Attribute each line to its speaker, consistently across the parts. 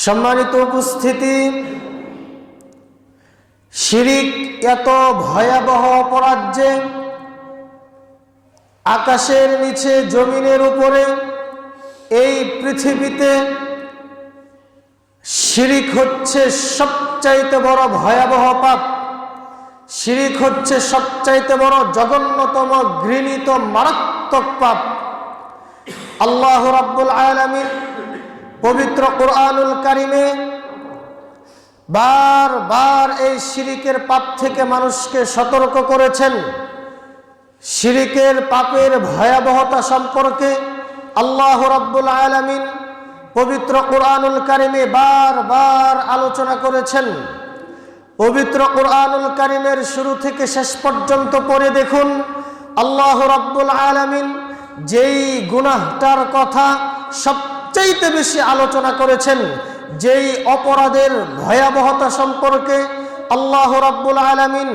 Speaker 1: সম্মানিত উপস্থিতি, শিরিক এত ভয়াবহ অপরাধ যে আকাশের নিচে জমিনের উপরে এই পৃথিবীতে শিরিক হচ্ছে সবচাইতে বড় ভয়াবহ পাপ। শিরিক হচ্ছে সবচাইতে বড় জঘন্যতম ঘৃণিত মারাত্মক পাপ। আল্লাহ রাব্বুল আলামিন পবিত্র কুরআনুল কারিমে বারবার এই শিরিকের পাপ থেকে মানুষকে সতর্ক করেছেন। শিরিকের পাপের ভয়াবহতা সম্পর্কে আল্লাহ রাব্বুল আলামিন পবিত্র কুরআনুল কারিমে বারবার আলোচনা করেছেন। পবিত্র কুরআনুল কারিমের শুরু থেকে শেষ পর্যন্ত পড়ে দেখুন, আল্লাহ রাব্বুল আলামিন যেই গুনাহটার কথা সবচাইতে বেশি আলোচনা করেছেন, যেই অপরাধের ভয়াবহতা সম্পর্কে আল্লাহ রাব্বুল আলামিন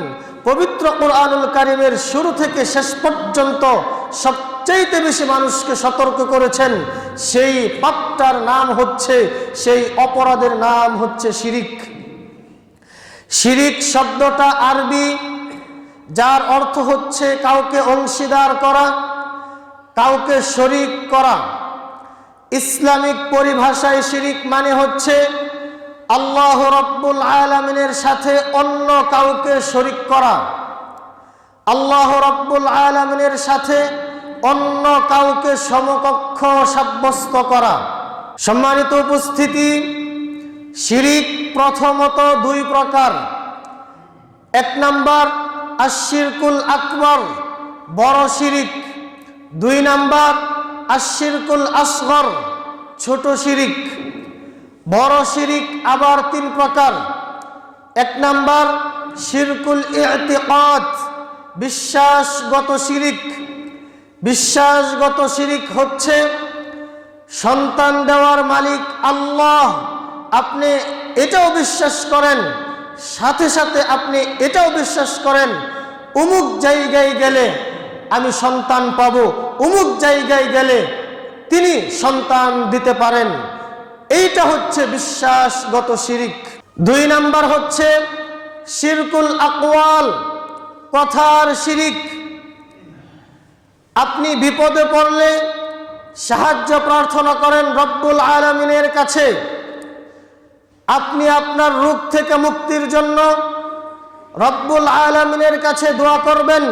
Speaker 1: পবিত্র কুরআনুল কারিমের শুরু থেকে শেষ পর্যন্ত সবচাইতে বেশি মানুষকে সতর্ক করেছেন, সেই পাপটার নাম হচ্ছে, সেই অপরাধের নাম হচ্ছে শিরিক। শিরিক শব্দটা আরবি, যার অর্থ হচ্ছে কাউকে অংশীদার করা, কাউকে শরীক করা। ইসলামিক পরিভাষায় শিরিক মানে হচ্ছে আল্লাহ রাব্বুল আলামিনের সাথে অন্য কাউকে শরীক করা, আল্লাহ রাব্বুল আলামিনের সাথে অন্য কাউকে সমকক্ষ সাব্যস্ত করা। সম্মানিত উপস্থিতি, শিরিক প্রথমত দুই প্রকার। এক নাম্বার আশিরকুল আকবার, বড় শিরিক। দুই নাম্বার আশিরকুল আসগর, ছোট শিরিক। বড় শিরিক আবার তিন প্রকার। এক নাম্বার শিরকুল ইতিকাদ, বিশ্বাসগত শিরিক। বিশ্বাসগত শিরিক হচ্ছে সন্তান দেওয়ার মালিক আল্লাহ, আপনি এটাও বিশ্বাস করেন, সাথে সাথে আপনি এটাও বিশ্বাস করেন অমুক জায়গায় গেলে আমি সন্তান পাব, অমুক জায়গায় গেলে তিনি সন্তান দিতে পারেন। এইটা হচ্ছে বিশ্বাসগত শিরিক। দুই নাম্বার হচ্ছে শিরকুল আকওয়াল, কথার শিরিক। আপনি বিপদে পড়লে সাহায্য প্রার্থনা করেন রব্বুল আলামিনের কাছে, আপনি আপনার রোগ থেকে মুক্তির জন্য রব্বুল আলামিনের কাছে দোয়া করবেন,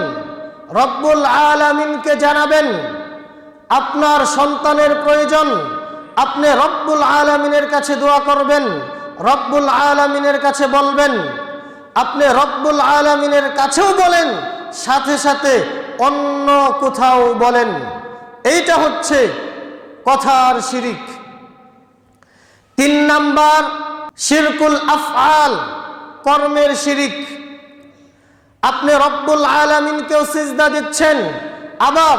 Speaker 1: রব্বুল আলামিনকে জানাবেন। আপনার সন্তানের প্রয়োজন, আপনি রব্বুল আলামিনের কাছে দোয়া করবেন, রব্বুল আলামিনের কাছে বলবেন। আপনি রব্বুল আলামিনের কাছেও বলেন, সাথে সাথে অন্য কোথাও বলেন। এইটা হচ্ছে কথার শিরিক। তিন নাম্বার শিরকুল আফআল, কর্মের শিরিক। আপনি রব্বুল আলামিনকেও সিজদা দিচ্ছেন, আবার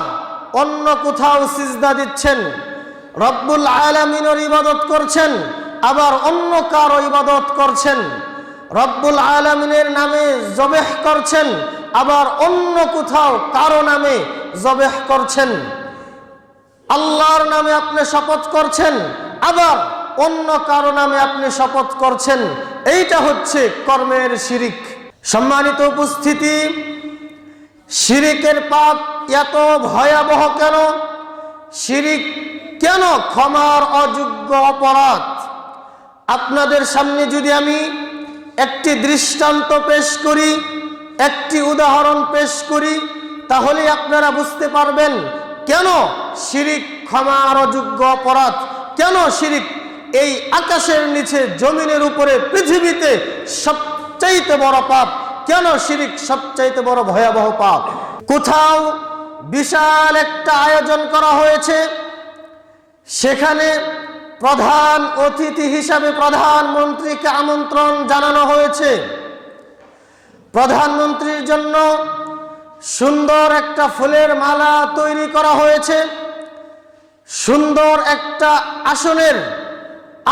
Speaker 1: অন্য কোথাও সিজদা দিচ্ছেন। রব্বুল আলামিনের ইবাদত করছেন, আবার অন্য কারো ইবাদত করছেন। রব্বুল আলামিনের নামে জবেহ করছেন, আবার অন্য কোথাও কারো নামে জবেহ করছেন। আল্লাহর নামে আপনি শপথ করছেন, আবার অন্য কারো নামে আপনি শপথ করছেন। এইটা হচ্ছে কর্মের শিরিক। সম্মানিত উপস্থিতি, শিরিকের পাপ এত ভয়াবহ কেন? শিরিক কেন ক্ষমার অযোগ্য অপরাধ? আপনাদের সামনে যদি আমি একটি দৃষ্টান্ত পেশ করি, একটি উদাহরণ পেশ করি, তাহলে আপনারা বুঝতে পারবেন কেন শিরিক ক্ষমার অযোগ্য অপরাধ, কেন শিরিক এই আকাশের নিচে জমিনের উপরে পৃথিবীতে সবচাইতে বড় পাপ, কেন শিরিক সবচাইতে বড় ভয়াবহ পাপ। কোথাও বিশাল একটা আয়োজন করা হয়েছে, সেখানে প্রধান অতিথি হিসাবে প্রধানমন্ত্রীকে আমন্ত্রণ জানানো হয়েছে। প্রধানমন্ত্রীর জন্য সুন্দর একটা ফুলের মালা তৈরি করা হয়েছে, সুন্দর একটা আসনের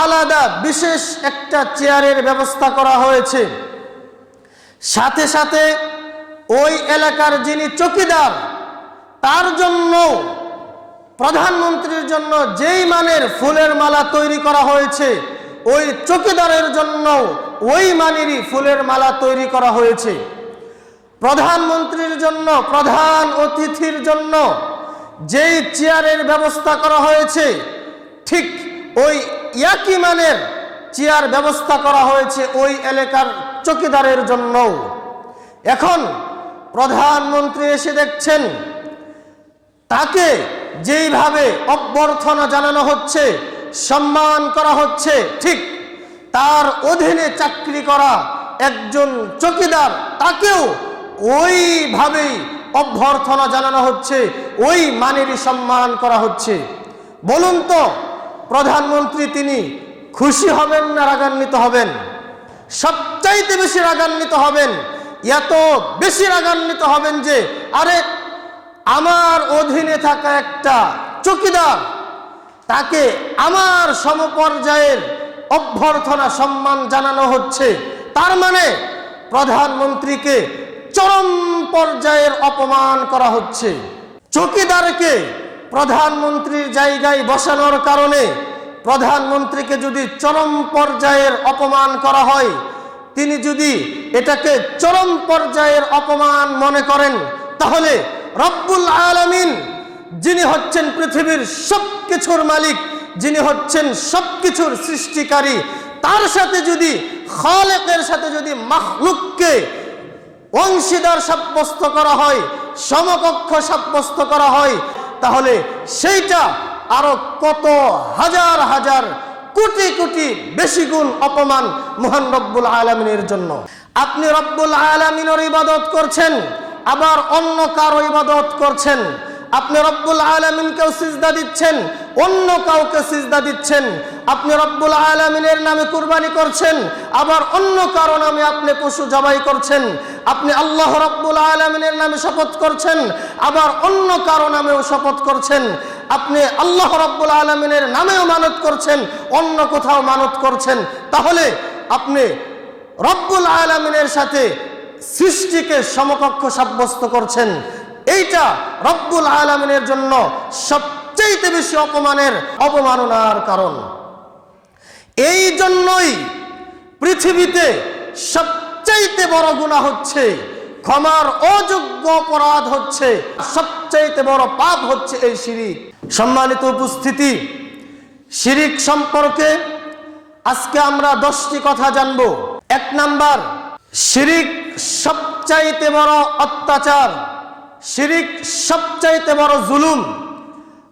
Speaker 1: আলাদা বিশেষ একটা চেয়ারের ব্যবস্থা করা হয়েছে। সাথে সাথে ওই এলাকার যিনি চৌকিদার, তার জন্য প্রধানমন্ত্রীর জন্য যেই মানের ফুলের মালা তৈরি করা হয়েছে, ওই চকিদারের জন্য ওই মানেরই ফুলের মালা তৈরি করা হয়েছে। প্রধানমন্ত্রীর জন্য, প্রধান অতিথির জন্য যেই চেয়ারের ব্যবস্থা করা হয়েছে, ঠিক ওই একই মানের চেয়ার ব্যবস্থা করা হয়েছে ওই এলাকার চকিদারের জন্য। এখন প্রধানমন্ত্রী এসে দেখছেন তাকে যেইভাবে অভ্যর্থনা জানানো হচ্ছে, সম্মান করা হচ্ছে, ঠিক তার অধীনে চাকরি করা একজন চকিদার, তাকেও ওইভাবেই অভ্যর্থনা জানানো হচ্ছে, ওই মানেরই সম্মান করা হচ্ছে। বলুন তো প্রধানমন্ত্রী তিনি খুশি হবেন না রাগান্বিত হবেন? সবচাইতে বেশি রাগান্বিত হবেন। এত বেশি রাগান্বিত হবেন যে আরে আমার অধীনে থাকা একটা চকিদার, তাকে আমার সমপর্যায়ের অভ্যর্থনা সম্মান জানানো হচ্ছে, তার মানে প্রধানমন্ত্রীকে চরম পর্যায়ের অপমান করা হচ্ছে। চকিদারকে প্রধানমন্ত্রীর জায়গায় বসানোর কারণে প্রধানমন্ত্রীকে যদি চরম পর্যায়ের অপমান করা হয়, তিনি যদি এটাকে চরম পর্যায়ের অপমান মনে করেন, তাহলে রব্বুল আলামিন, যিনি হচ্ছেন পৃথিবীর সবকিছুর মালিক, যিনি হচ্ছেন সবকিছুর সৃষ্টিকারী, তার সাথে যদি, খালেকের সাথে যদি মাখলুককে অংশীদার সাব্যস্ত করা হয়, সমকক্ষ সাব্যস্ত করা হয়, তাহলে সেইটা আরো কত হাজার হাজার কোটি কোটি বেশি গুণ অপমান মহান রব্বুল আলামিনের জন্য। আপনি রব্বুল আলামিনের ইবাদত করছেন, আবার অন্য কারো ইবাদত করছেন। আপনি রব্বুল আলামিনকেও সিজদা দিচ্ছেন, অন্য কাউকে সিজদা দিচ্ছেন। আপনি রব্বুল আলামিনের নামে কুরবানি করছেন, আবার অন্য কারো নামে আপনি পশু জবাই করছেন। আপনি আল্লাহ রব্বুল আলামিনের নামে শপথ করছেন, আবার অন্য কারো নামেও শপথ করছেন। আপনি আল্লাহ রব্বুল আলামিনের নামেও মানত করছেন, অন্য কোথাও মানত করছেন। তাহলে আপনি রব্বুল আলামিনের সাথে সৃষ্টিকে সমকক্ষ সাব্যস্ত করছেন। এইটা রব্বুল আলামিনের জন্য সবচেয়ে বেশি অপমাননার কারণ। এই জন্যই পৃথিবীতে সবচেয়ে বড় গুনাহ হচ্ছে, ক্ষমার অযোগ্য অপরাধ হচ্ছে, সবচেয়ে বড় পাপ হচ্ছে এই শিরিক। সম্মানিত উপস্থিতি, শিরিক সম্পর্কে আজকে আমরা 10টি কথা জানব। 1 নাম্বার, শিরিক সবচাইতে বড় অত্যাচার, শিরিক সবচাইতে বড় জুলুম।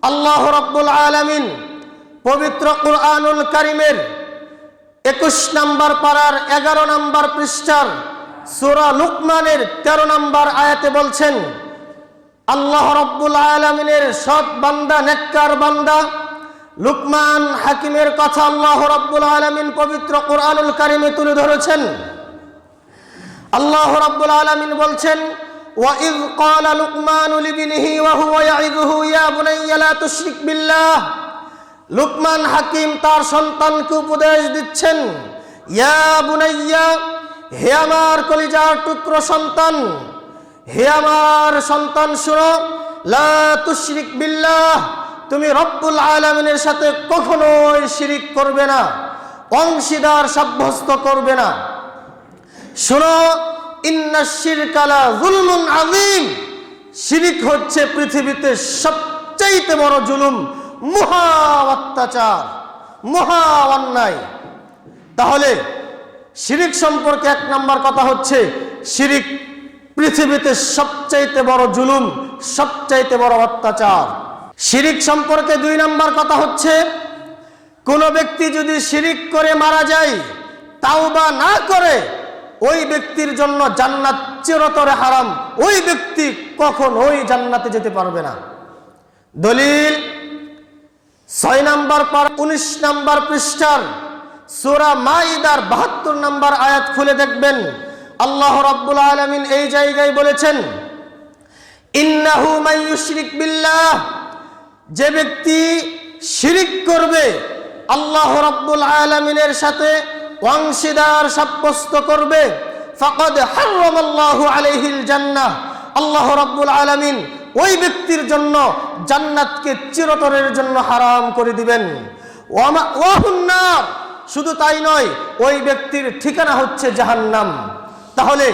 Speaker 1: আল্লাহ রাব্বুল আলামিন পবিত্র কুরআনুল কারীমের 21 নম্বর পারার 11 নম্বর পৃষ্ঠার সূরা লুকমানের 13 নম্বর আয়াতে বলছেন, আল্লাহ রাব্বুল আলামিনের সৎ বান্দা, নেককার বান্দা লুকমান হাকিমের কথা আল্লাহ রাব্বুল আলামিন পবিত্র কুরআনুল কারীমে তুলে ধরেছেন। আল্লাহ রাব্বুল আলামিন বলছেন, وَإِذْ قَالَ لُقْمَانُ لِابْنِهِ وَهُوَ يَعِظُهُ يَا بُنَيَّ لَا تُشْرِكْ بِاللَّهِ। লুকমান হাকিম তার সন্তানকে উপদেশ দিচ্ছেন, ইয়া বুনাইয়া, হে আমার কলিজার টুকরো সন্তান, হে আমার সন্তান শুনো, লা তুশরিক বিল্লাহ, তুমি রব্বুল আলামিনের সাথে কখনোই শিরিক করবে না, অংশীদার সাব্যস্ত করবে না। শুনো, ইন্নাশ শিরকা লা যুলমুন আযীম, শিরিক হচ্ছে পৃথিবীতে সবচেয়ে বড় জুলুম, মহা অত্যাচার, মহা অন্যায়। তাহলে শিরিক সম্পর্কে 1 নাম্বার কথা হচ্ছে, শিরিক পৃথিবীতে সবচেয়ে বড় জুলুম, সবচেয়ে বড় অত্যাচার। শিরিক সম্পর্কে 2 নাম্বার কথা হচ্ছে, কোন ব্যক্তি যদি শিরিক করে মারা যায়, তাওবা না করে, ওই ব্যক্তির জন্য জান্নাত চিরতরে হারাম, ওই ব্যক্তি কখনোই জান্নাতে যেতে পারবে না। দলিল 6 নম্বর পারা 19 নম্বর পৃষ্ঠার সূরা মাইদার 72 নম্বর আয়াত খুলে দেখবেন, আল্লাহ রাব্বুল আলামিন এই জায়গায় বলেছেন, ইন্নাহু মান ইউশরিক বিল্লাহ, যে ব্যক্তি শিরিক করবে, আল্লাহ রাব্বুল আলামিনের সাথে অংশীদার সাব্যস্ত করবে, ফাকাদ হারামাল্লাহু আলাইহিল জান্নাহ, আল্লাহ রাব্বুল আলামিন ওই ব্যক্তির জন্য জান্নাতকে চিরতরের জন্য হারাম করে দিবেন। ওয়াহুন নার, শুধু তাই নয়, ওই ব্যক্তির ঠিকানা হচ্ছে জাহান্নাম। তাহলে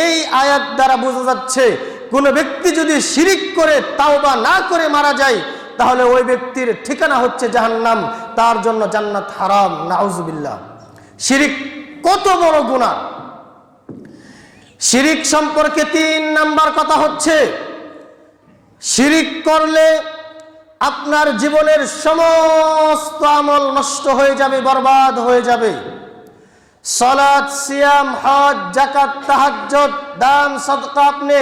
Speaker 1: এই আয়াত দ্বারা বোঝা যাচ্ছে, কোন ব্যক্তি যদি শিরিক করে তাওবা না করে মারা যায়, তাহলে ওই ব্যক্তির ঠিকানা হচ্ছে জাহান্নাম, তার জন্য জান্নাত হারাম। নাউজুবিল্লাহ। শিরিক কত বড় গুনাহ। শিরিক সম্পর্কে 3 নাম্বার কথা হচ্ছে, শিরিক করলে আপনার জীবনের সমস্ত আমল নষ্ট হয়ে যাবে, বরবাদ হয়ে যাবে। সালাত, সিয়াম, হজ, যাকাত, তাহাজ্জুদ, দান, সাদকা, আপনি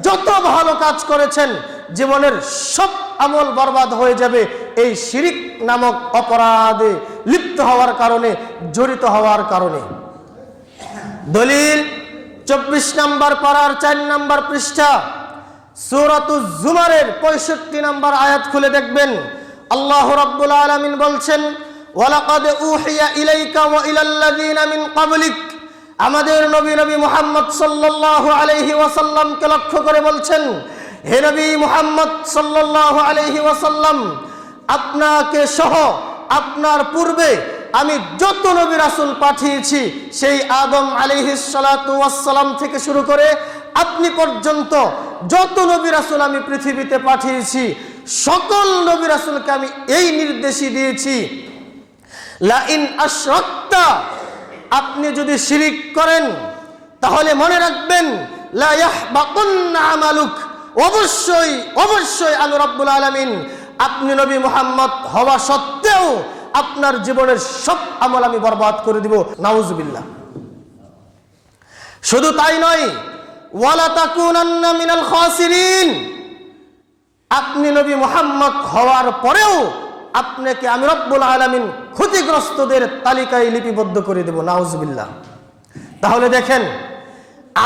Speaker 1: যত ভালো কাজ করেছেন জীবনের সব আমল বরবাদ হয়ে যাবে এই শিরিক নামক অপরাধে লিপ্ত হওয়ার কারণে, জড়িত হওয়ার কারণে। দলিল 24 নম্বর পারার 4 নম্বর পৃষ্ঠা, সূরাতুজ জুমারের 65 নম্বর আয়াত খুলে দেখবেন। আল্লাহ রাব্বুল আলামিন বলছেন, ওয়ালাকাদ উহিয়া ইলাইকা ওয়া ইলাল্লাযিনা মিন ক্বাবলিক। আমাদের নবী মুহাম্মদ সাল্লাল্লাহু আলাইহি ওয়াসাল্লামকে লক্ষ্য করে বলছেন, হে নবী মুহাম্মদ সাল্লাল্লাহু আলাইহি ওয়াসাল্লাম, আপনাকে সহ আপনার পূর্বে আমি যত নবী রাসূল পাঠিয়েছি, সেই আদম আলাইহিস সালাতু ওয়াস সালাম থেকে শুরু করে আপনি পর্যন্ত যত নবী রাসূল আমি পৃথিবীতে পাঠিয়েছি, সকল নবী রাসূলকে আমি এই নির্দেশই দিয়েছি, লা ইন আশরাকতা, আপনি যদি শিরিক করেন তাহলে মনে রাখবেন, লা ইয়াহবাতুন্না আমালুক, অবশ্যই অবশ্যই আমি রব্বুল আলামিন আপনি নবী মুহাম্মদ হওয়া সত্ত্বেও আপনার জীবনের সব আমল আমি বরবাদ করে দিব। নাউজুবিল্লাহ। শুধু তাই নয়, ওয়ালা তাকুনান্না মিনাল খাসিরিন, আপনি নবী মুহাম্মদ হওয়ার পরেও আপনাকে আমি রব্বুল আলামিন ক্ষতিগ্রস্তদের তালিকায় লিপিবদ্ধ করে দেব। নাউজুবিল্লাহ। তাহলে দেখেন,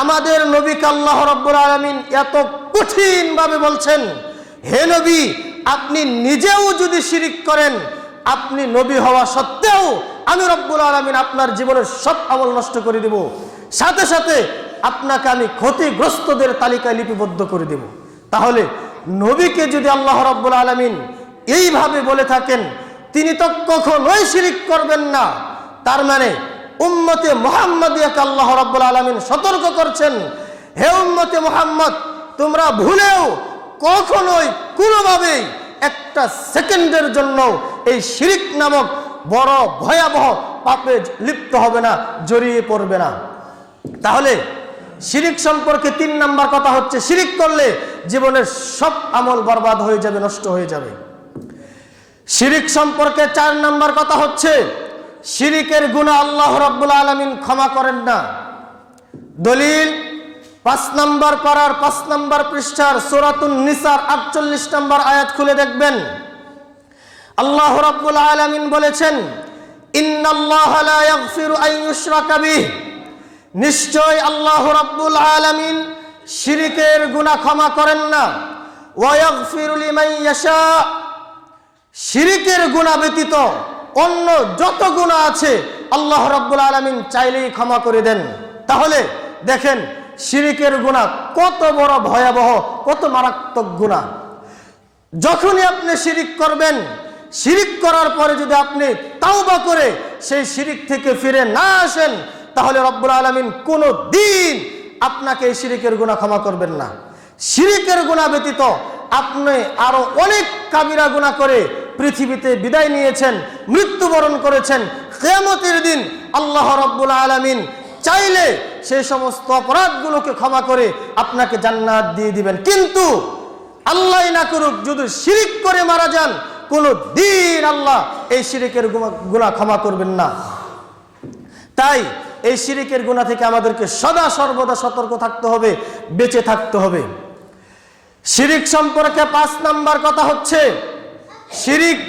Speaker 1: আমাদের নবীকে আল্লাহ রব্বুল আলামিন এত কঠিন ভাবে বলছেন, হে নবী, আপনি নিজেও যদি শিরিক করেন, আপনি নবী হওয়া সত্ত্বেও আমি রব্বুল আলামিন আপনার জীবনের সব আমল নষ্ট করে দেব, সাথে সাথে আপনাকে আমি ক্ষতিগ্রস্তদের তালিকায় লিপিবদ্ধ করে দেব। তাহলে নবীকে যদি আল্লাহ রব্বুল আলামিন এইভাবে বলে থাকেন, তিনি তো কখনোই শিরিক করবেন না, তার মানে উম্মতে মুহাম্মাদিয়াকে আল্লাহ রাব্বুল আলামিন সতর্ক করছেন, হে উম্মতে মুহাম্মদ, তোমরা ভুলেও কখনোই কোনোভাবেই একটা সেকেন্ডের জন্য এই শিরিক নামক বড় ভয়াবহ পাপে লিপ্ত হবে না, জড়িয়ে পড়বে না। তাহলে শিরিক সম্পর্কে 3 নাম্বার কথা হচ্ছে, শিরিক করলে জীবনের সব আমল বরবাদ হয়ে যাবে, নষ্ট হয়ে যাবে। শিরিক সম্পর্কে 4 নাম্বার কথা হচ্ছে, শিরিকের গুনাহ আল্লাহ রাব্বুল আলামিন ক্ষমা করেন না। দলিল 5 নাম্বার পারার 5 নাম্বার পৃষ্ঠার সূরাতুন নিসার 48 নাম্বার আয়াত খুলে দেখবেন। আল্লাহ রাব্বুল আলামিন বলেছেন, ইন্নাল্লাহা লা ইয়াগফিরু আন ইউশরাকা বিহি, নিশ্চয় আল্লাহ রাব্বুল আলামিন শিরিকের গুনাহ ক্ষমা করেন না, ওয়া ইয়াগফিরু লিমান ইয়াশা, শিরিকের গুনাহ ব্যতীত অন্য যত গুনাহ আছে আল্লাহ রাব্বুল আলামিন চাইলেই ক্ষমা করে দেন। তাহলে দেখেন, শিরিকের গুনাহ কত বড় ভয়াবহ, কত মারাত্মক গুনাহ। যখনই আপনি শিরিক করবেন, শিরিক করার পরে যদি আপনি তাওবা করে সেই শিরিক থেকে ফিরে না আসেন, তাহলে রব্বুল আলামিন কোনো দিন আপনাকে এই শিরিকের গুনাহ ক্ষমা করবেন না। শিরিকের গুনাহ ব্যতীত আপনি আরো অনেক কাবিরা গুনাহ করে পৃথিবীতে বিদায় নিয়েছেন, মৃত্যুবরণ করেছেন। কিয়ামতের দিন আল্লাহ রাব্বুল আলামিন চাইলে সেই সমস্ত অপরাধগুলোকে ক্ষমা করে আপনাকে জান্নাত দিয়ে দিবেন। কিন্তু আল্লাহ না করুক, যদি শিরিক করে মারা যান, কোনো দিন আল্লাহ এই শিরিকের গুনাহ ক্ষমা করবেন না। তাই এই শিরিকের গুনাহ থেকে আমাদেরকে সদা সর্বদা সতর্ক থাকতে হবে, বেঁচে থাকতে হবে। শিরিক সম্পর্কে 5 নাম্বার কথা হচ্ছে, শিরিক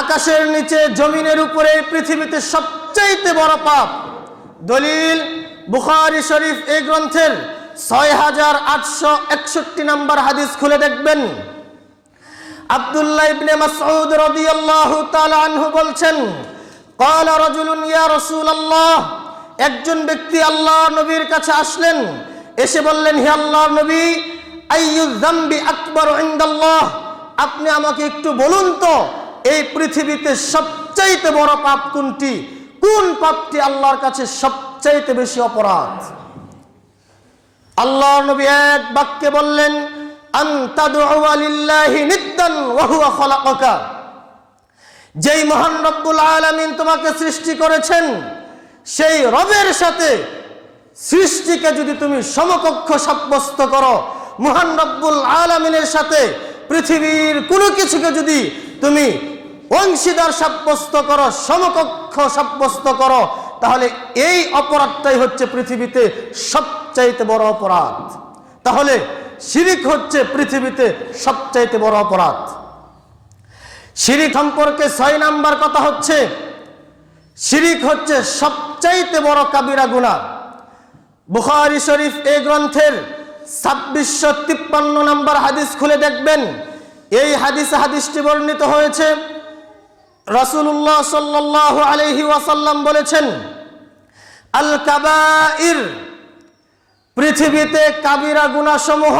Speaker 1: আকাশের নিচে, জমিনের উপরে, পৃথিবীতে সবচেয়ে বড় পাপ। দলিল বুখারী শরীফ এই গ্রন্থের 6861 নাম্বার হাদিস খুলে দেখবেন। আব্দুল্লাহ ইবনে মাসউদ রাদিয়াল্লাহু তাআলা আনহু বলছেন, ক্বালা রাজুলুন ইয়া রাসূলুল্লাহ, একজন ব্যক্তি আল্লাহর নবীর কাছে আসলেন, এসে বললেন, হে আল্লাহর নবী, আইয়ু যামবি আকবারু ইনদাল্লাহ, আপনি আমাকে একটু বলুন তো এই পৃথিবীতে সবচেয়ে বড় পাপ কোনটি? কোন পাপটি আল্লাহর কাছে সবচাইতে বেশি অপরাধ? আল্লাহর নবী এক বাক্যে বললেন, আন তাদউয়া লিল্লাহি নিদ্দান ওয়া হুয়া খালাকাকা। যেই মহান রব্বুল আলামিন তোমাকে সৃষ্টি করেছেন, সেই রবের সাথে সৃষ্টিকে যদি তুমি সমকক্ষ সাব্যস্ত করো, মহান রব্বুল আলামিনের সাথে পৃথিবীর কোনো কিছুকে যদি তুমি অংশীদার সাব্যস্ত করো, সমকক্ষ সাব্যস্ত করো, তাহলে এই অপরাধটাই হচ্ছে পৃথিবীতে সবচাইতে বড় অপরাধ। তাহলে শিরিক হচ্ছে পৃথিবীতে সবচাইতে বড় অপরাধ। শিরিক সম্পর্কে ৬ নাম্বার কথা হচ্ছে, শিরিক হচ্ছে সবচাইতে বড় কাবিরা গুনাহ। বুখারী শরীফ এই গ্রন্থের ২৬৫৩ নম্বর হাদিস খুলে দেখবেন। এই হাদিসটি বর্ণিত হয়েছে, রাসূলুল্লাহ সাল্লাল্লাহু আলাইহি ওয়াসাল্লাম বলেছেন, আল কাবাইর, পৃথিবীতে কাবিরা গুনাহ সমূহ।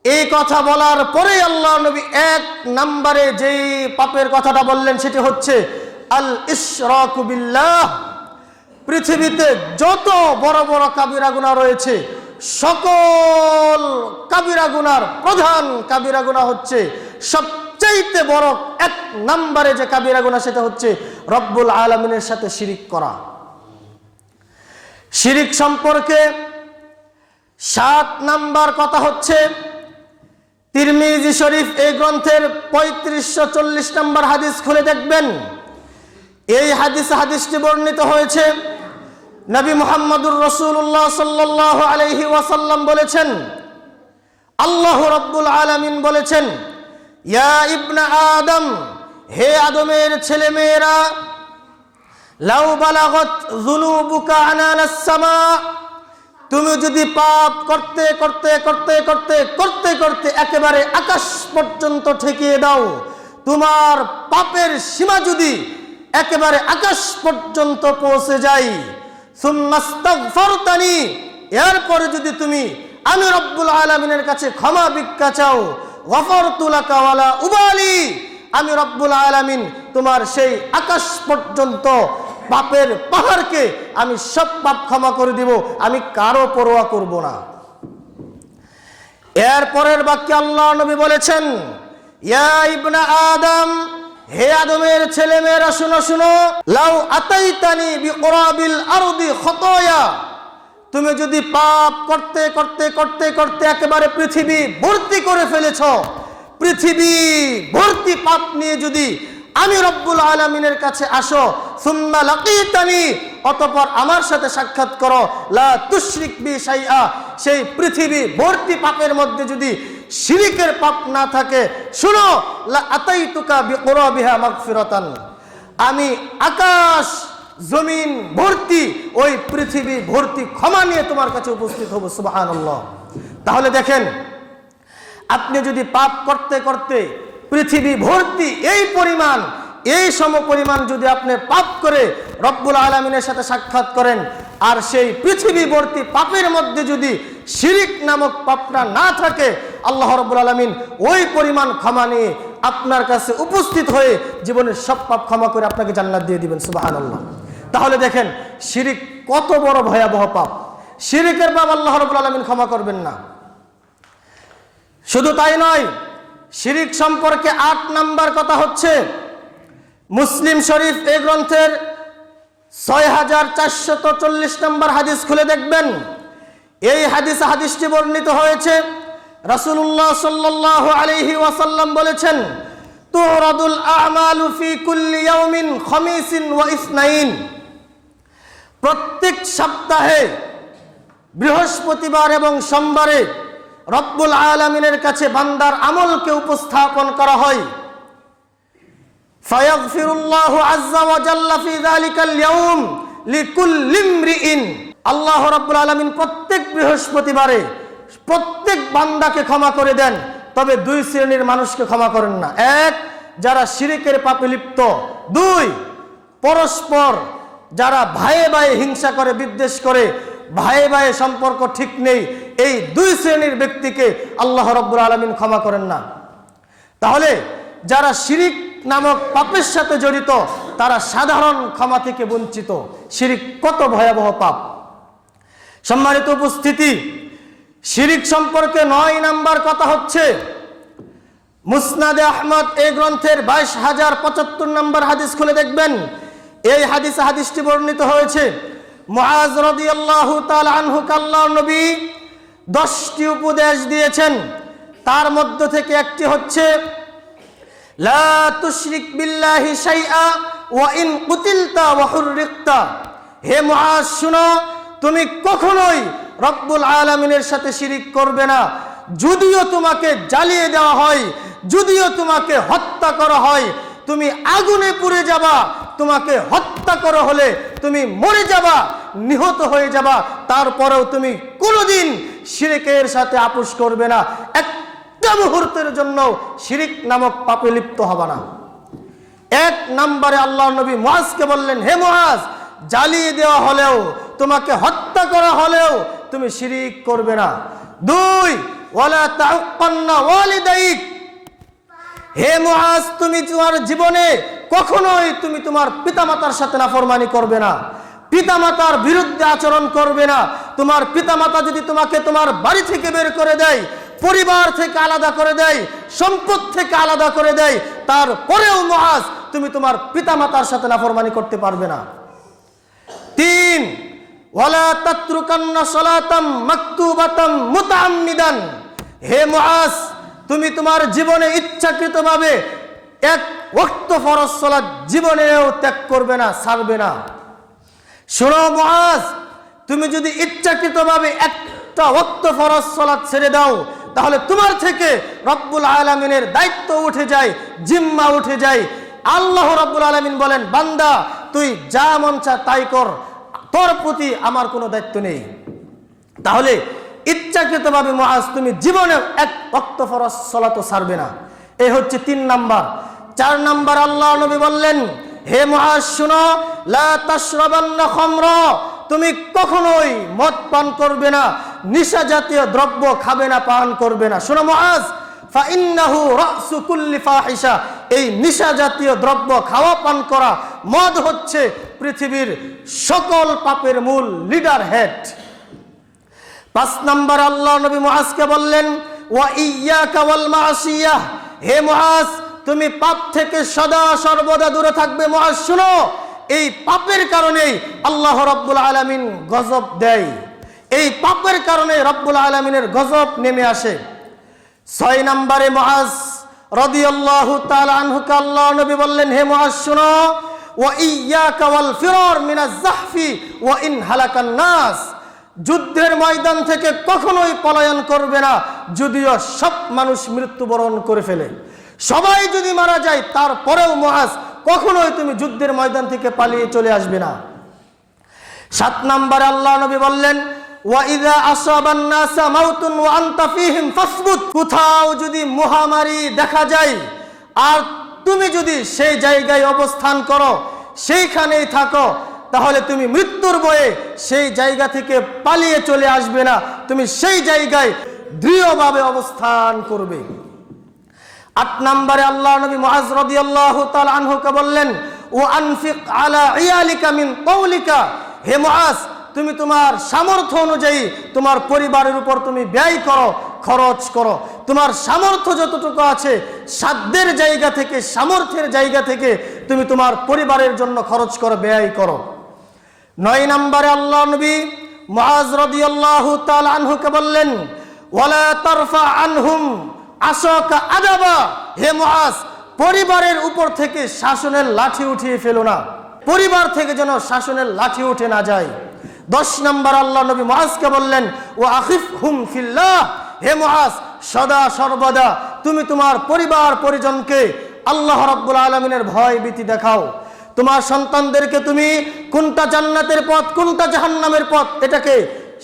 Speaker 1: এই কথা বলার পরে আল্লাহ নবী ১ নম্বরে যেই পাপের কথাটা বললেন সেটি হচ্ছে আল ইশরাকু বিল্লাহ। পৃথিবীতে যত বড় বড় কাবিরা গুনাহ রয়েছে, সকল কাবিরা গুনার প্রধান কাবিরা গুনাহ হচ্ছে, সবচাইতে বড় ১ নম্বরে যে কাবিরা গুনাহ সেটা হচ্ছে রব্বুল আলামিনের সাথে শিরিক করা। শিরিক সম্পর্কে ৭ নাম্বার কথা হচ্ছে, তিরমিজি শরীফ এই গ্রন্থের ৩৫৪০ নম্বর হাদিস খুলে দেখবেন। এই হাদিসটি বর্ণিত হয়েছে, নবী মুহাম্মদুর রাসূলুল্লাহ সাল্লাল্লাহু আলাইহি ওয়াসাল্লাম বলেছেন, আল্লাহ রাব্বুল আলামিন বলেছেন, ইয়া ইবনা আদম, হে আদমের ছেলে মেয়েরা, লাউ বালাগত যুনুবুকা আনানাস সামা, তুমি যদি পাপ করতে করতে করতে করতে করতে করতে একেবারে আকাশ পর্যন্ত ঠেকিয়ে দাও, তোমার পাপের সীমা যদি একেবারে আকাশ পর্যন্ত পৌঁছে যায়, সুম্মাস্তাগফারতানি, এরপরে যদি তুমি আমি রব্বুল আলামিনের কাছে ক্ষমা ভিক্ষা চাও, গফারতু লাকা ওয়ালা উবালি, আমি রব্বুল আলামিন তোমার সেই আকাশ পর্যন্ত পাপের পাহাড়কে আমি সব পাপ ক্ষমা করে দিব, আমি কারো পরোয়া করব না। এর পরের বাক্যে আল্লাহ নবী বলেছেন, ইয়া ইবনা আদম, হে আদমের ছেলে মেয়েরা শুনো শুনো, লাউ আতাইতানি বিকুরাবিল আরদি খতায়া, তুমি যদি পাপ করতে করতে করতে করতে একেবারে পৃথিবী ভর্তি করে ফেলেছ, পৃথিবী ভর্তি পাপ নিয়ে যদি আমি রব্বুল আলামিনের কাছে আসো, সুম্মা লাকিতানি, অতঃপর আমার সাথে সাক্ষাৎ করো, লা তুশরিক বি শাইআ, সেই পৃথিবী ভর্তি পাপের মধ্যে যদি শিরিকের পাপ না থাকে, শুনো, লা আতাইতুকা বিকুরাবিহা মাগফিরাতান, আমি আকাশ জমিন ভর্তি ওই পৃথিবী ভর্তি ক্ষমা নিয়ে তোমার কাছে উপস্থিত হব। সুবহানাল্লাহ। তাহলে দেখেন, আপনি যদি পাপ করতে করতে পৃথিবী ভর্তি এই পরিমাণ, এই সমপরিমাণ যদি আপনি পাপ করে রব্বুল আলামিনের সাথে সাক্ষাৎ করেন, আর সেই পৃথিবী ভর্তি পাপের মধ্যে যদি শিরিক নামক পাপটা না থাকে, আল্লাহ রব্বুল আলামিন ওই পরিমাণ ক্ষমা নিয়ে আপনার কাছে উপস্থিত হয়ে জীবনের সব পাপ ক্ষমা করে আপনাকে জান্নাত দিয়ে দিবেন। সুবহানাল্লাহ। তাহলে দেখেন শিরিক কত বড় ভয়াবহ পাপ। শিরিকের পাপ আল্লাহ রাব্বুল আলামিন ক্ষমা করবেন না। শুধু তাই নয়, শিরিক সম্পর্কে ৮ নাম্বার কথা হচ্ছে, মুসলিম শরীফ এই গ্রন্থের ৬৪৪০ নম্বর হাদিস খুলে দেখবেন। এই হাদিসটি বর্ণিত হয়েছে, রাসূলুল্লাহ সাল্লাল্লাহু আলাইহি ওয়াসাল্লাম বলেছেন, তুরাদুল আমালু ফি কুল্লি ইয়াউমিন খামিসিন ওয়া ইসনাইন, প্রত্যেক সপ্তাহে বৃহস্পতিবার এবং সোমবারে রব্বুল আলামিনের কাছে বান্দার আমলকে উপস্থাপন করা হয়। ফায়াগফিরুল্লাহু আযজা ওয়া জাল্লা ফি যালিকাল ইয়াউম লিকুল্লি ইমরিইন, আল্লাহ রাব্বুল আলামিন প্রত্যেক বৃহস্পতিবারে প্রত্যেক বান্দাকে ক্ষমা করে দেন, তবে 2 শ্রেণীর মানুষকে ক্ষমা করেন না। 1, যারা শিরিকের পাপে লিপ্ত। 2, পরস্পর যারা ভাইয়ে ভাইয়ে হিংসা করে, বিদ্বেষ করে, ভাইয়ে ভাইয়ে সম্পর্ক ঠিক নেই, এই 2 শ্রেণীর ব্যক্তিকে আল্লাহ রাব্বুল আলামিন ক্ষমা করেন না। তাহলে যারা শিরিক নামক পাপের সাথে জড়িত তারা সাধারণ ক্ষমা থেকে বঞ্চিত। শিরিক কত ভয়াবহ পাপ! সম্মানিত উপস্থিতি, শিরিক সম্পর্কে 9 নাম্বার কথা হচ্ছে মুসনাদে আহমদ এই গ্রন্থের 22,075 নম্বর হাদিস খুলে দেখবেন। এই হাদিসটি বর্ণিত হয়েছে মুআজ রাদিয়াল্লাহু তাআলা আনহুকে আল্লাহর নবী 10টি উপদেশ দিয়েছেন। তার মধ্য থেকে একটি হচ্ছে লা তুশরিক বিল্লাহি শাইআ ওয়া ইন কুতিলতা ওয়া হুররিকতা। হে মুআজ, শুনো, তুমি কখনোই রব্বুল আলামিনের সাথে শিরিক করবে না। যদিও তোমাকে জ্বালিয়ে দেওয়া হয়, যদিও তোমাকে হত্যা করা হয়, তুমি আগুনে পুড়ে যাবা, তোমাকে হত্যা করা হলে তুমি মরে যাবা, নিহত হয়ে যাবা, তারপরেও তুমি কোনোদিন শিরিকের সাথে আপোষ করবে না। একটা মুহূর্তের জন্য শিরিক নামক পাপে লিপ্ত হবে না। 1 নম্বরে আল্লাহর নবী মুআজকে বললেন, হে মুআজ, জ্বালিয়ে দেওয়া হলেও, তোমাকে হত্যা করা হলেও তুমি শিরিক করবে না। 2 ওয়ালা তাউক্কান্না ওয়ালিদাইক। হে মুআজ, তুমি তোমার জীবনে কখনোই তুমি তোমার পিতামাতার সাথে নাফরমানি করবে না, পিতামাতার বিরুদ্ধে আচরণ করবে না। তোমার পিতামাতা যদি তোমাকে তোমার বাড়ি থেকে বের করে দেয়, পরিবার থেকে আলাদা করে দেয়, সম্পদ থেকে আলাদা করে দেয়, তারপরেও মুআজ তুমি তোমার পিতামাতার সাথে নাফরমানি করতে পারবে না। 3 ওয়ালা তাতরুকান্না সালাতাম মাকতুবাতাম মুতাআম্মিদান। হে মুআজ, তুমি তোমার জীবনে ইচ্ছাকৃতভাবে 1 ওয়াক্ত ফরজ সালাত জীবনেও ত্যাগ করবে না, ছাড়বে না। শোনো মুআজ, তুমি যদি ইচ্ছাকৃতভাবে 1টা ওয়াক্ত ফরজ সালাত ছেড়ে দাও, তাহলে তোমার থেকে রব্বুল আলামিনের দায়িত্ব উঠে যায়, জিম্মা উঠে যায়। আল্লাহ রব্বুল আলামিন বলেন, বান্দা তুই যা মন চা তাই কর, তোর প্রতি আমার কোনো দায়িত্ব নেই। তাহলে ইচ্ছাকৃতভাবে মুআজ তুমি জীবনে 1 ওয়াক্ত ফরজ সালাতও ছাড়বে না। এই হচ্ছে 3 নাম্বার। 4 নাম্বার আল্লাহ নবী বললেন, হে মুআজ, শুনো, লা তাশরাবান্না খামরা। তুমি কখনোই মদ পান করবে না, নিশা জাতীয় দ্রব্য খাবে না, পান করবে না। শোনো মুআজ, ফাইন্নাহু রাসু কুল্লি ফাহিশা। এই নিশা জাতীয় দ্রব্য খাওয়া, পান করা, মদ হচ্ছে পৃথিবীর সকল পাপের মূল, লিডার, হেড। 5 নাম্বার আল্লাহ নবী মুআজকে বললেন, ওয়া ইয়্যাকা ওয়াল মাসিয়াহ। হে মুআজ, তুমি পাপ থেকে সদা সর্বদা দূরে থাকবে। মুআজ, শুনো, এই পাপের কারণেই আল্লাহ রাব্বুল আলামিন গজব দেয়, এই পাপের কারণে রব্বুল আলামিনের গজব নেমে আসে। 6 নম্বরে মুআজ রাদিয়াল্লাহু তাআলা আনহুকে আল্লাহর নবী বললেন, হে মুআজ, শুনো, ওয়া ইয়্যাকা ওয়াল ফিরার মিনাজ যাহফি ওয়া ইন হালাকান নাস। যুদ্ধের ময়দান থেকে কখনোই পলায়ন করবে না, যদিও সব মানুষ মৃত্যুবরণ করে ফেলে, সবাই যদি মারা যায়, তারপরেও মুআজ কখনোই তুমি যুদ্ধের ময়দান থেকে পালিয়ে চলে আসবে না। 7 নম্বরে আল্লাহ নবী বললেন, ওয়া ইযা আসাবান নাসা মাউতুন ওয়া আনতা ফীহিম ফাসবুত। কোথাও যদি মহামারী দেখা যায় আর তুমি যদি সেই জায়গায় অবস্থান করো, সেইখানেই থাকো, তাহলে তুমি মৃত্যুর ভয়ে সেই জায়গা থেকে পালিয়ে চলে আসবে না, তুমি সেই জায়গায় দৃঢ়ভাবে অবস্থান করবে। 8 নম্বরে আল্লাহ নবী মুআজ রাদিয়াল্লাহু তাআলা আনহুকে বললেন, ও আনফিক আলা ইয়ালিকা মিন কওলিকা। হে মুআজ, তুমি তোমার সামর্থ্য অনুযায়ী তোমার পরিবারের উপর তুমি ব্যয় করো, খরচ করো। তোমার সামর্থ্য যতটুকু আছে, সাধ্যের জায়গা থেকে, সামর্থ্যের জায়গা থেকে তুমি তোমার পরিবারের জন্য খরচ করো, ব্যয় করো। 9 নম্বরে আল্লাহ নবী মুআজ রাদিয়াল্লাহু তাআলা আনহুকে বললেন, ওয়ালা তারফা আনহুম আশাকা আদাবা। হে মুআজ, পরিবারের উপর থেকে শাসনের লাঠি উঠিয়ে ফেলো না, পরিবার থেকে যেন শাসনের লাঠি উঠে না যায়। 10 নম্বর আল্লাহ নবী মুআজকে বললেন, ওয়া আখিফহুম ফিল্লাহ। হে মুআজ, সদা সর্বদা তুমি তোমার পরিবার পরিজনকে আল্লাহ রাব্বুল আলামিনের ভয় ভীতি দেখাও। তোমার সন্তানদেরকে তুমি কোনটা জান্নাতের পথ, কোনটা জাহান্নামের পথ, এটাকে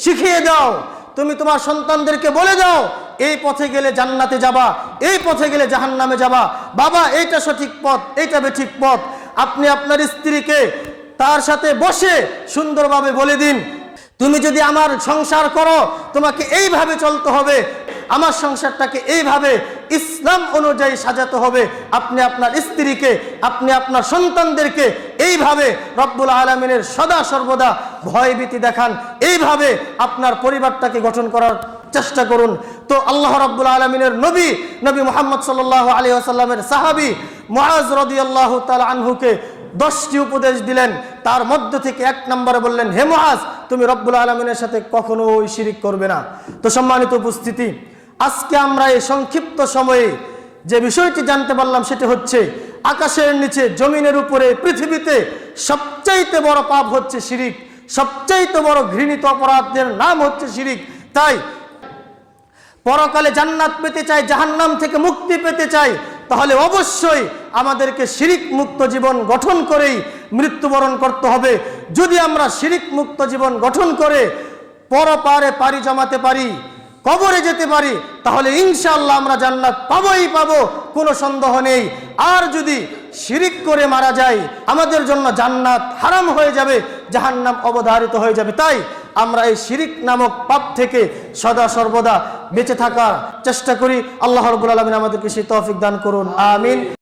Speaker 1: শিখিয়ে দাও। তুমি তোমার সন্তানদেরকে বলে দাও, এই পথে গেলে জান্নাতে যাবা, এই পথে গেলে জাহান্নামে যাবা। বাবা, এইটা সঠিক পথ, এইটা বেঠিক পথ। আপনি আপনার স্ত্রীকে তার সাথে বসে সুন্দরভাবে বলে দিন, তুমি যদি আমার সংসার করো, তোমাকে এইভাবে চলতে হবে, আমার সংসারটাকে এইভাবে ইসলাম অনুযায়ী সাজাতে হবে। আপনি আপনার স্ত্রীকে, আপনি আপনার সন্তানদেরকে এইভাবে রব্বুল আলামিনের সদা সর্বদা ভয়ভীতি দেখান, এইভাবে আপনার পরিবারটাকে গঠন করার চেষ্টা করুন। তো আল্লাহ রাব্বুল আলামিনের নবী মুহাম্মদ সাল্লাল্লাহু আলাইহি ওয়াসাল্লামের সাহাবী মুআজ রাদিয়াল্লাহু তাআলা আনহুকে 10টি উপদেশ দিলেন। তার মধ্য থেকে 1 নম্বরে বললেন, হে মুআজ, তুমি রব্বুল আলামিনের সাথে কখনোই শিরিক করবে না। তো সম্মানিত উপস্থিতি, আজকে আমরা এই সংক্ষিপ্ত সময়ে যে বিষয়টি জানতে পারলাম সেটি হচ্ছে আকাশের নিচে, জমিনের উপরে, পৃথিবীতে সবচাইতে বড় পাপ হচ্ছে শিরিক, সবচাইতে বড় ঘৃণিত অপরাধের নাম হচ্ছে শিরিক। তাই পরকালে জান্নাত পেতে চাই, জাহান্নাম থেকে মুক্তি পেতে চাই, তাহলে অবশ্যই আমাদেরকে শিরিক মুক্ত জীবন গঠন করেই মৃত্যুবরণ করতে হবে। যদি আমরা শিরিক মুক্ত জীবন গঠন করে পরপারে পাড়ি জমাতে পারি, কবরে যেতে পারি, তাহলে ইনশাআল্লাহ আমরা জান্নাত পাবোই পাবো, কোনো সন্দেহ নেই। আর যদি শিরিক করে মারা যায়, আমাদের জন্য জান্নাত হারাম হয়ে যাবে, জাহান্নাম অবধারিত হয়ে যাবে। তাই আমরা এই শিরিক নামক পাপ থেকে সদা সর্বদা বেঁচে থাকার চেষ্টা করি। আল্লাহ রাব্বুল আলামিন আমাদেরকে সেই তৌফিক দান করুন, আমিন।